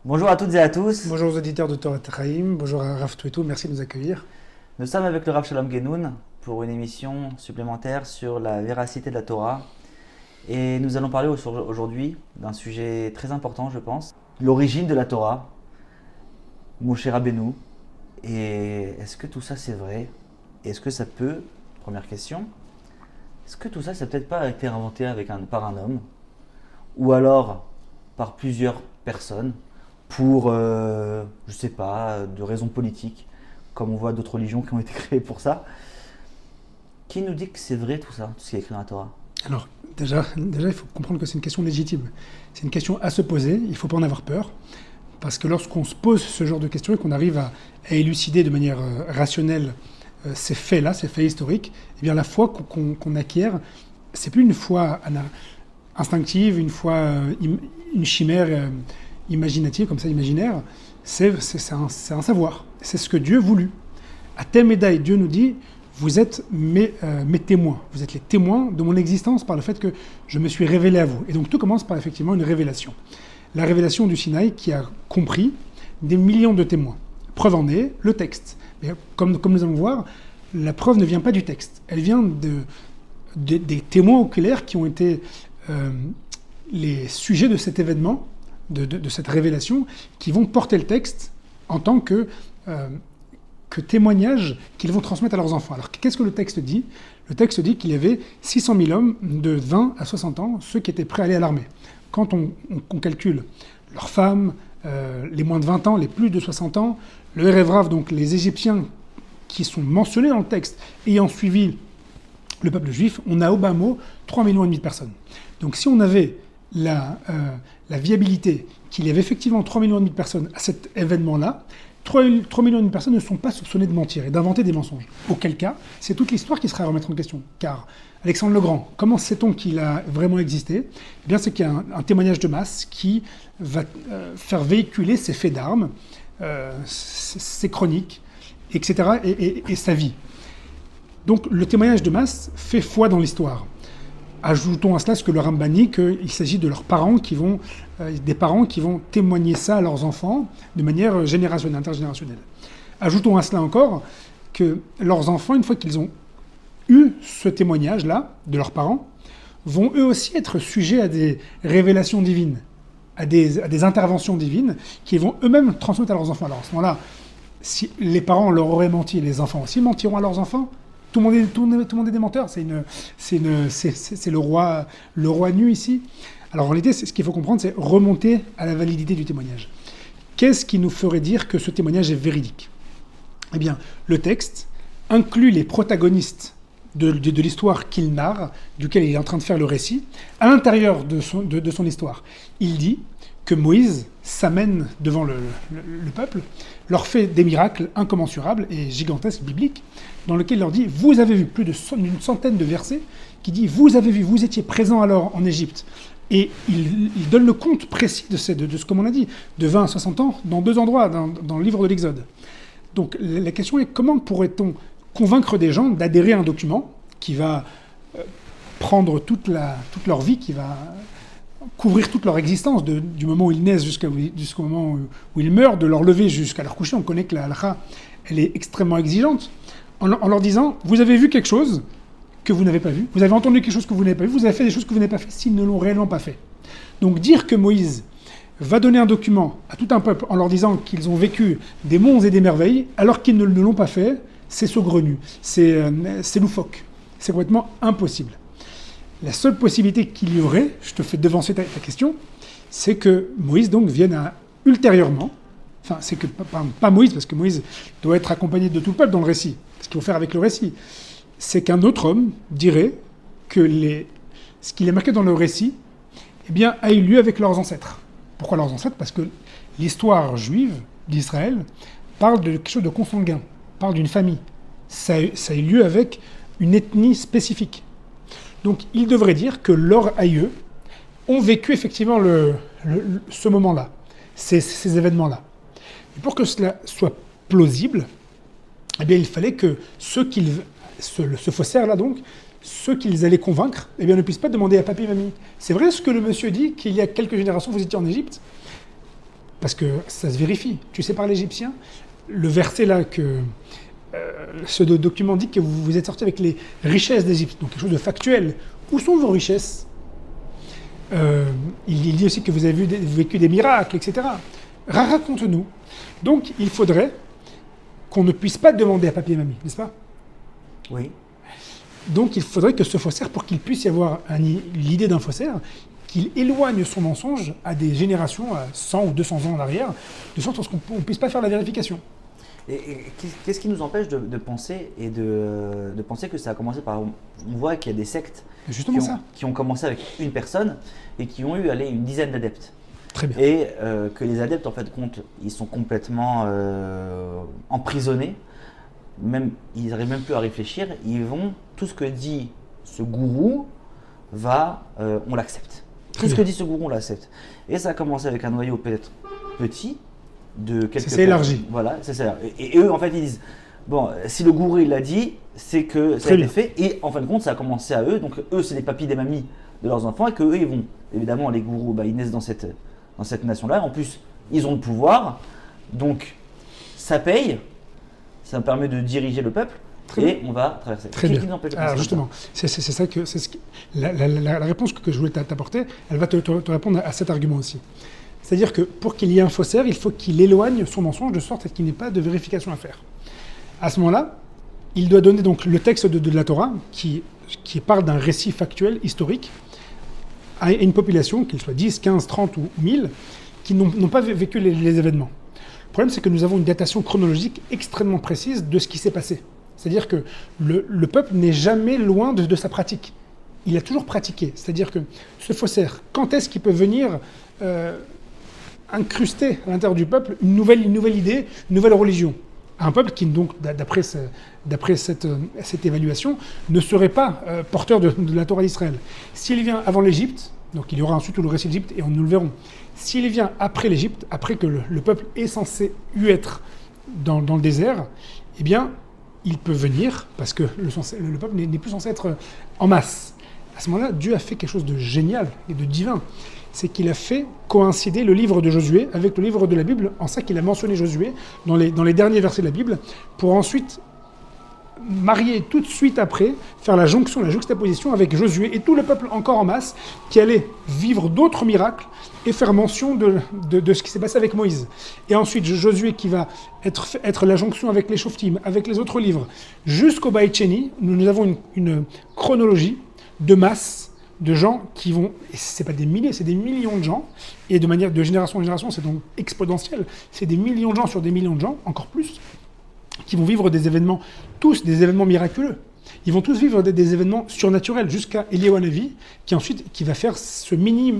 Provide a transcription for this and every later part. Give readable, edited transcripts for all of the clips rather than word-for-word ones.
Bonjour à toutes et à tous. Bonjour aux auditeurs de Torah Chaim, bonjour à Rav Touetou, merci de nous accueillir. Nous sommes avec le Rav Shalom Genoun pour une émission supplémentaire sur la véracité de la Torah. Et nous allons parler aujourd'hui d'un sujet très important, je pense, l'origine de la Torah, Moshe Rabbeinu. Et est-ce que tout ça c'est vrai? Est-ce que ça peut, première question, est-ce que tout ça ça peut-être pas été inventé par un homme ou alors par plusieurs personnes pour, je sais pas, de raisons politiques, comme on voit d'autres religions qui ont été créées pour ça. Qui nous dit que c'est vrai tout ça, tout ce qui est écrit dans la Torah? Alors, déjà, il faut comprendre que c'est une question légitime. C'est une question à se poser, il ne faut pas en avoir peur. Parce que lorsqu'on se pose ce genre de questions et qu'on arrive à élucider de manière rationnelle ces faits-là, ces faits historiques, eh bien la foi qu'on acquiert, c'est plus une foi instinctive, une foi, une chimère imaginative, comme ça, imaginaire. C'est un savoir. C'est ce que Dieu voulut. À Temedai, Dieu nous dit, vous êtes mes témoins. Vous êtes les témoins de mon existence par le fait que je me suis révélé à vous. Et donc tout commence par effectivement une révélation. La révélation du Sinaï qui a compris des millions de témoins. Preuve en est le texte. Mais comme nous allons voir, la preuve ne vient pas du texte. Elle vient des témoins oculaires qui ont été les sujets de cet événement, de cette révélation, qui vont porter le texte en tant que témoignage qu'ils vont transmettre à leurs enfants. Alors qu'est-ce que le texte dit? Le texte dit qu'il y avait 600 000 hommes de 20 à 60 ans, ceux qui étaient prêts à aller à l'armée. Quand on calcule leurs femmes, les moins de 20 ans, les plus de 60 ans, le Erevrav, donc les Égyptiens qui sont mentionnés dans le texte, ayant suivi le peuple juif, on a au bas mot 3,5 millions de personnes. Donc si on avait la viabilité qu'il y avait effectivement 3,5 millions de personnes à cet événement-là, 3 millions de personnes ne sont pas soupçonnées de mentir et d'inventer des mensonges. Auquel cas, c'est toute l'histoire qui serait à remettre en question. Car Alexandre le Grand, comment sait-on qu'il a vraiment existé? Eh bien, c'est qu'il y a un témoignage de masse qui va faire véhiculer ses faits d'armes, ses chroniques, etc. et sa vie. Donc, le témoignage de masse fait foi dans l'histoire. Ajoutons à cela ce que le Rambam dit, qu'il s'agit de leurs parents des parents qui vont témoigner ça à leurs enfants de manière générationnelle, intergénérationnelle. Ajoutons à cela encore que leurs enfants, une fois qu'ils ont eu ce témoignage-là de leurs parents, vont eux aussi être sujets à des révélations divines, à des interventions divines qui vont eux-mêmes transmettre à leurs enfants. Alors à ce moment-là, si les parents leur auraient menti, les enfants aussi mentiront à leurs enfants. Tout le monde est des menteurs. C'est le roi nu ici. Alors en réalité, ce qu'il faut comprendre, c'est remonter à la validité du témoignage. Qu'est-ce qui nous ferait dire que ce témoignage est véridique? Eh bien, le texte inclut les protagonistes de l'histoire qu'il narre, duquel il est en train de faire le récit, à l'intérieur de son histoire. Il dit que Moïse s'amène devant le peuple, leur fait des miracles incommensurables et gigantesques, bibliques, dans lesquels il leur dit « Vous avez vu » plus d'une centaine de versets, qui dit « Vous avez vu, vous étiez présents alors en Égypte ». Et il donne le compte précis de ce comme on a dit, de 20 à 60 ans, dans deux endroits, dans le livre de l'Exode. Donc la question est comment pourrait-on convaincre des gens d'adhérer à un document qui va prendre toute leur vie, qui va couvrir toute leur existence, du moment où ils naissent jusqu'au moment où ils meurent, de leur lever jusqu'à leur coucher. On connaît que la halakha, elle est extrêmement exigeante, en leur disant « Vous avez vu quelque chose que vous n'avez pas vu, vous avez entendu quelque chose que vous n'avez pas vu, vous avez fait des choses que vous n'avez pas fait s'ils ne l'ont réellement pas fait. » Donc dire que Moïse va donner un document à tout un peuple en leur disant qu'ils ont vécu des monts et des merveilles, alors qu'ils ne l'ont pas fait, c'est saugrenu, c'est loufoque, c'est complètement impossible. La seule possibilité qu'il y aurait, je te fais devancer ta question, c'est que Moïse donc vienne ultérieurement, enfin c'est que pas Moïse, parce que Moïse doit être accompagné de tout le peuple dans le récit, ce qu'il faut faire avec le récit, c'est qu'un autre homme dirait que ce qu'il est marqué dans le récit, eh bien, a eu lieu avec leurs ancêtres. Pourquoi leurs ancêtres? Parce que l'histoire juive d'Israël parle de quelque chose de consanguin, parle d'une famille. Ça a eu lieu avec une ethnie spécifique. Donc il devrait dire que leurs aïeux ont vécu effectivement ce moment-là, ces événements-là. Et pour que cela soit plausible, eh bien, il fallait que ce faussaire-là, donc, ceux qu'ils allaient convaincre, eh bien, ne puissent pas demander à papy et mamie. C'est vrai ce que le monsieur dit, qu'il y a quelques générations, vous étiez en Égypte? parce que ça se vérifie. Tu sais par l'Égyptien, le verset là que ce document dit que vous êtes sorti avec les richesses d'Égypte, donc quelque chose de factuel. Où sont vos richesses? Il dit aussi que vous avez vécu des miracles, etc. Raconte-nous. Donc il faudrait qu'on ne puisse pas demander à papy et mamie, n'est-ce pas? Oui. Donc il faudrait que ce faussaire, pour qu'il puisse y avoir l'idée d'un faussaire, qu'il éloigne son mensonge à des générations, à 100 ou 200 ans en arrière, de sorte qu'on ne puisse pas faire la vérification. Et qu'est-ce qui nous empêche de penser et de penser que ça a commencé par... On voit qu'il y a des sectes qui ont commencé avec une personne et qui ont eu une dizaine d'adeptes. Très bien. Et que les adeptes, en fait, ils sont complètement emprisonnés. Même, ils n'arrivent même plus à réfléchir. Tout ce que dit ce gourou, on l'accepte. Tout ce que dit ce gourou, on l'accepte. Et ça a commencé avec un noyau peut-être petit, de quelques... C'est élargi. Voilà, c'est ça. Et eux, en fait, ils disent, bon, si le gourou il l'a dit, c'est que ça a été fait. Et en fin de compte, ça a commencé à eux. Donc eux, c'est les papis des mamies de leurs enfants. Et qu'eux, ils vont, évidemment, les gourous, ils naissent dans cette nation-là. En plus, ils ont le pouvoir. Donc, ça paye. Ça permet de diriger le peuple. Et on va traverser. Très bien. Alors justement, c'est ça que la réponse que je voulais t'apporter, elle va te répondre à cet argument aussi. C'est-à-dire que pour qu'il y ait un faussaire, il faut qu'il éloigne son mensonge de sorte qu'il n'ait pas de vérification à faire. À ce moment-là, il doit donner donc le texte de la Torah qui parle d'un récit factuel, historique, à une population, qu'il soit 10, 15, 30 ou 1000, qui n'ont pas vécu les événements. Le problème, c'est que nous avons une datation chronologique extrêmement précise de ce qui s'est passé. C'est-à-dire que le peuple n'est jamais loin de sa pratique. Il a toujours pratiqué. C'est-à-dire que ce faussaire, quand est-ce qu'il peut venir incruster à l'intérieur du peuple une nouvelle idée, une nouvelle religion? Un peuple qui, donc, d'après cette évaluation, ne serait pas porteur de la Torah d'Israël. S'il vient avant l'Égypte, donc il y aura ensuite tout le récit d'Égypte et nous le verrons. S'il vient après l'Égypte, après que le peuple est censé être dans le désert, eh bien, il peut venir, parce que le peuple n'est plus censé être en masse. À ce moment-là, Dieu a fait quelque chose de génial et de divin. C'est qu'il a fait coïncider le livre de Josué avec le livre de la Bible, en ça qu'il a mentionné Josué dans les derniers versets de la Bible, pour ensuite marier tout de suite après, faire la jonction, la juxtaposition avec Josué et tout le peuple encore en masse, qui allait vivre d'autres miracles et faire mention de ce qui s'est passé avec Moïse. Et ensuite, Josué qui va être la jonction avec les Shoftim, avec les autres livres, jusqu'au Beit Sheni, nous avons une chronologie de masse de gens qui vont, et c'est pas des milliers, c'est des millions de gens, et de génération en génération, c'est donc exponentiel, c'est des millions de gens sur des millions de gens, encore plus, qui vont vivre des événements, tous des événements miraculeux. Ils vont tous vivre des événements surnaturels, jusqu'à Eliyahu Hanavi, qui va faire ce mini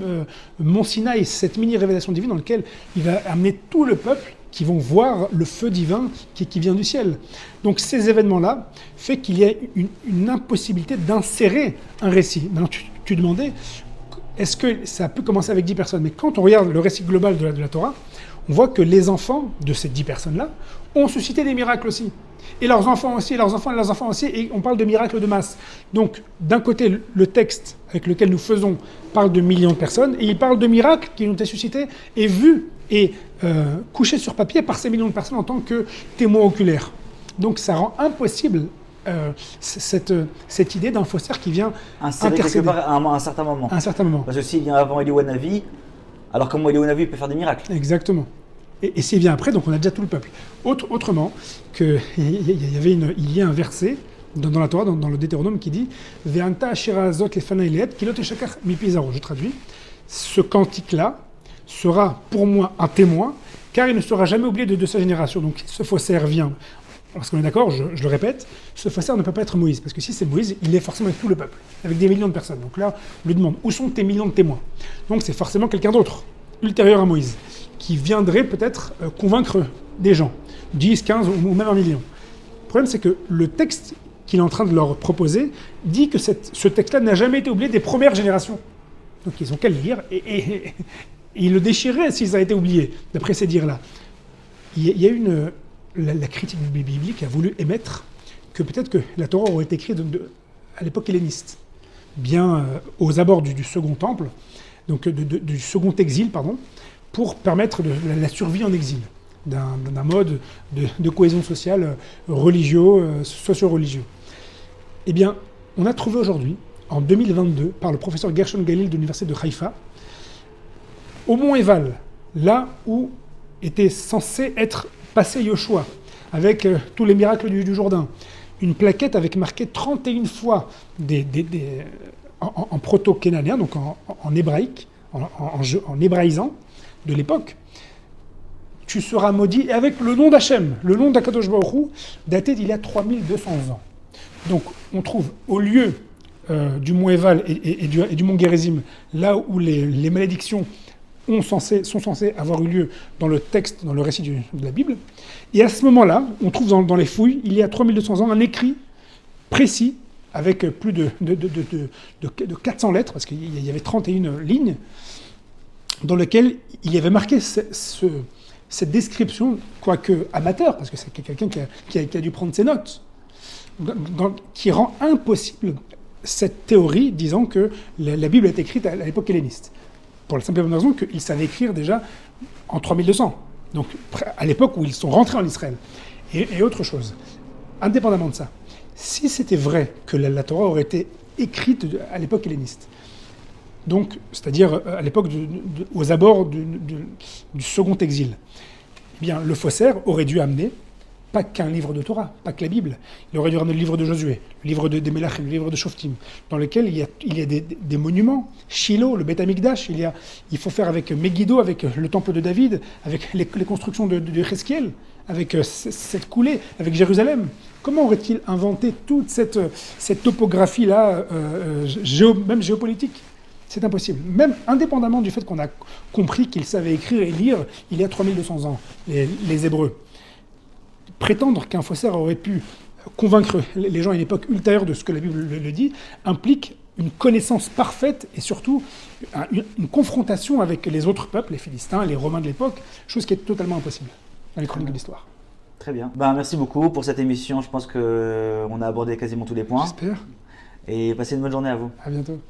Mont Sinaï, cette mini révélation divine dans laquelle il va amener tout le peuple qui vont voir le feu divin qui vient du ciel. Donc ces événements-là fait qu'il y a une impossibilité d'insérer un récit. Maintenant, tu demandais, est-ce que ça peut commencer avec 10 personnes? Mais quand on regarde le récit global de la Torah, on voit que les enfants de ces 10 personnes-là ont suscité des miracles aussi. Et leurs enfants aussi, et leurs enfants, et leurs enfants aussi, et on parle de miracles de masse. Donc, d'un côté, le texte avec lequel nous faisons parle de millions de personnes, et il parle de miracles qui ont été suscités et vus et couchés sur papier par ces millions de personnes en tant que témoins oculaires. Donc, ça rend impossible cette idée d'un faussaire qui vient intercéder à un certain moment. À un certain moment. Parce que s'il vient avant Eliyahu Hanavi, alors comment Eliyahu Hanavi peut faire des miracles? Exactement. Et s'il vient après, donc on a déjà tout le peuple. Autrement, il y a un verset dans la Torah, dans le Deutéronome, qui dit « Ve'anta ashira azot lefana ileet, kilot eshakach mipi zaro ». Je traduis. Ce cantique-là sera pour moi un témoin, car il ne sera jamais oublié de sa génération. Donc ce faussaire vient. Parce qu'on est d'accord, je le répète, ce faussaire ne peut pas être Moïse. Parce que si c'est Moïse, il est forcément avec tout le peuple, avec des millions de personnes. Donc là, on lui demande, où sont tes millions de témoins? Donc c'est forcément quelqu'un d'autre, ultérieur à Moïse, qui viendrait peut-être convaincre des gens, 10, 15 ou même 1 million. Le problème, c'est que le texte qu'il est en train de leur proposer dit que ce texte-là n'a jamais été oublié des premières générations. Donc ils ont qu'à le lire et ils le déchireraient s'ils avaient été oubliés, d'après ces dires-là. Il y a la critique biblique a voulu émettre que peut-être que la Torah aurait été écrite à l'époque helléniste, bien aux abords du second temple, donc du second exil, pardon, pour permettre la survie en exil, d'un mode de cohésion sociale socio-religieux. Eh bien, on a trouvé aujourd'hui, en 2022, par le professeur Gershon Galil de l'université de Haïfa, au mont Eval, là où était censé être passé Yoshua, avec tous les miracles du Jourdain, une plaquette avec marqué 31 fois en proto-kénanéen, donc en hébraïque, en hébraïsant de l'époque. Tu seras maudit, et avec le nom d'Hachem, le nom d'Akadosh Baruch Hu, daté d'il y a 3200 ans. Donc on trouve au lieu du mont Eval et du mont Gérizim, là où les malédictions sont censées avoir eu lieu dans le texte, dans le récit de la Bible. Et à ce moment-là, on trouve dans les fouilles, il y a 3200 ans, un écrit précis, avec plus de 400 lettres, parce qu'il y avait 31 lignes, dans lequel il y avait marqué cette description, quoique amateur, parce que c'est quelqu'un qui a dû prendre ses notes, qui rend impossible cette théorie disant que la Bible est écrite à l'époque helléniste. Pour la simple raison qu'ils savaient écrire déjà en 3200, donc à l'époque où ils sont rentrés en Israël. Et autre chose, indépendamment de ça, si c'était vrai que la Torah aurait été écrite à l'époque helléniste, donc, c'est-à-dire à l'époque aux abords du second exil, eh bien, le faussaire aurait dû amener pas qu'un livre de Torah, pas que la Bible. Il aurait dû ramener le livre de Josué, le livre des Melachim, le livre de Shoftim, dans lequel il y a des monuments. Shiloh, le Beth Amikdash, il faut faire avec Megiddo, avec le temple de David, avec les constructions de Chesquiel, avec cette coulée, avec Jérusalem. Comment aurait-il inventé toute cette topographie-là, même géopolitique ? C'est impossible. Même indépendamment du fait qu'on a compris qu'ils savaient écrire et lire il y a 3200 ans, les Hébreux. Prétendre qu'un faussaire aurait pu convaincre les gens à une époque ultérieure de ce que la Bible le dit, implique une connaissance parfaite et surtout une confrontation avec les autres peuples, les Philistins, les Romains de l'époque, chose qui est totalement impossible dans les chroniques de l'histoire. Très bien. Merci beaucoup pour cette émission. Je pense qu'on a abordé quasiment tous les points. J'espère. Et passez une bonne journée à vous. À bientôt.